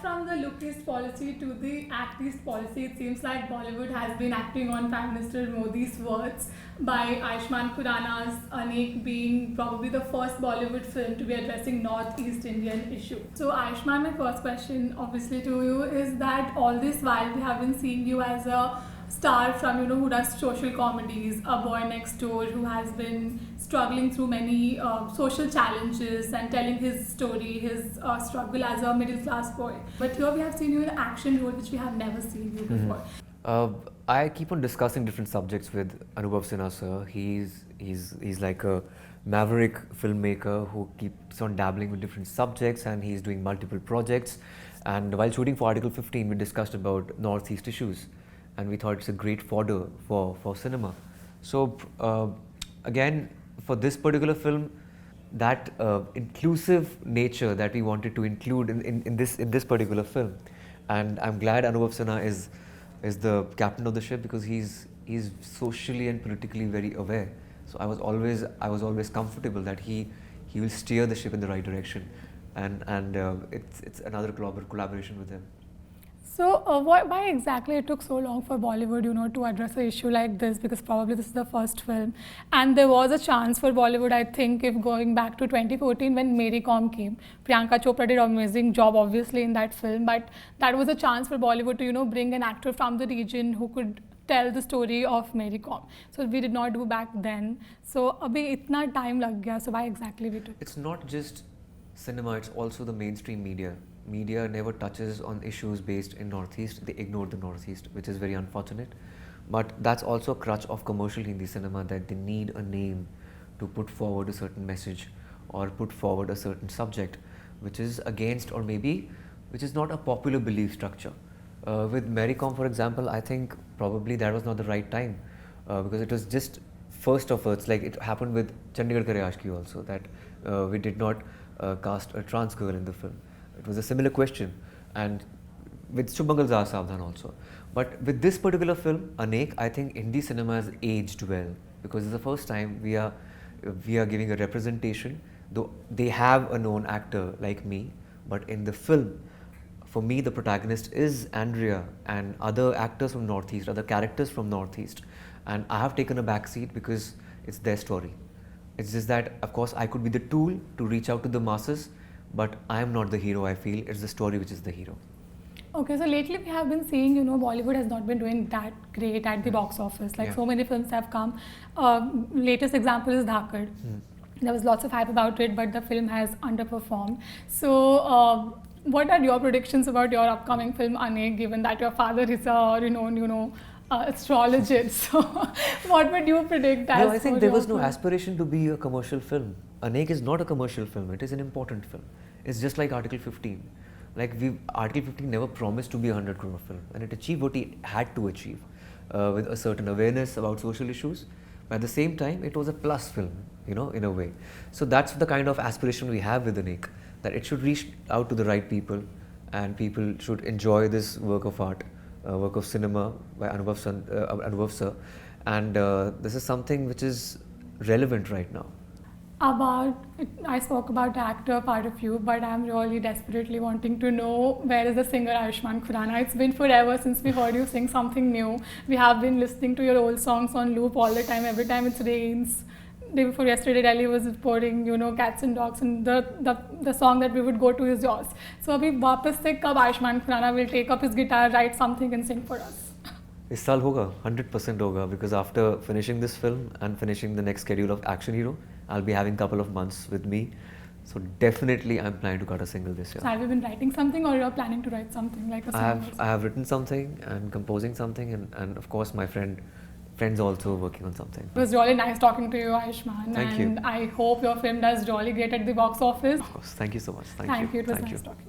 from the lookist policy to the actist policy, it seems like Bollywood has been acting on Prime Minister Modi's words by Ayushmann Khurrana's Anek being probably the first Bollywood film to be addressing North East Indian issue. So Ayushmann, my first question obviously to you is that all this while we have been seeing you as a star from, who does social comedies, a boy next door who has been struggling through many social challenges and telling his story, his struggle as a middle class boy. But here we have seen you in an action role which we have never seen you before. I keep on discussing different subjects with Anubhav Sinha sir. He's like a maverick filmmaker who keeps on dabbling with different subjects, and he's doing multiple projects. And while shooting for Article 15, we discussed about Northeast issues, and we thought it's a great fodder for cinema. So again, for this particular film, that inclusive nature that we wanted to include in this particular film, and I'm glad Anubhav Sinha is the captain of the ship, because he's socially and politically very aware. So I was always comfortable that he will steer the ship in the right direction, and it's another collaboration with him. So why exactly it took so long for Bollywood, to address an issue like this? Because probably this is the first film, and there was a chance for Bollywood, I think, if going back to 2014 when Mary Com came. Priyanka Chopra did an amazing job, obviously, in that film, but that was a chance for Bollywood to, bring an actor from the region who could tell the story of Mary Com. So we did not do back then. So abhi itna time lag gaya. So why exactly we took? It's not just cinema; it's also the mainstream media. Media never touches on issues based in Northeast. They ignore the Northeast, which is very unfortunate. But that's also a crutch of commercial Hindi cinema, that they need a name to put forward a certain message or put forward a certain subject, which is against, or maybe which is not a popular belief structure. With Mary Com, for example, I think probably that was not the right time, because it was just first of all, it's like it happened with Chandigarh Kare Aashki also, that we did not cast a trans girl in the film. It was a similar question, and with Shubhangal Savdhan also. But with this particular film, Anek, I think Hindi cinema has aged well, because it's the first time we are giving a representation, though they have a known actor like me, but in the film, for me, the protagonist is Andrea and other actors from Northeast, other characters from Northeast, and I have taken a back seat because it's their story. It's just that, of course, I could be the tool to reach out to the masses, but I am not the hero, I feel. It's the story which is the hero. Okay, so lately we have been seeing, Bollywood has not been doing that great at the box office. Like so many films have come. Latest example is Dhakad. There was lots of hype about it, but the film has underperformed. So what are your predictions about your upcoming film, Anek, given that your father is a renowned, astrologist? So what would you predict? No, I think there was no aspiration to be a commercial film. Anek is not a commercial film, it is an important film. It's just like Article 15. Like Article 15 never promised to be a 100 crore film, and it achieved what it had to achieve with a certain awareness about social issues. But at the same time, it was a plus film, in a way. So that's the kind of aspiration we have with Anek, that it should reach out to the right people, and people should enjoy this work of art, work of cinema by Anubhav sir, and this is something which is relevant right now. I spoke about the actor part of you, but I'm really desperately wanting to know, where is the singer Ayushmann Khurrana? It's been forever since we heard you sing something new. We have been listening to your old songs on loop all the time, every time it rains. Day before yesterday, Delhi was pouring, cats and dogs, and the song that we would go to is yours. So abhi wapas se kab Ayushmann Khurrana will take up his guitar, write something and sing for us? This saal hoga, 100% hoga, because after finishing this film and finishing the next schedule of Action Hero, I'll be having a couple of months with me. So definitely I'm planning to cut a single this year. So have you been writing something, or you're planning to write something like a song? I have written something and composing something, and of course my friends also working on something. It was really nice talking to you, Ayushmann. Thank you. And I hope your film does really great at the box office. Of course. Thank you so much. Thank you. It was nice talking.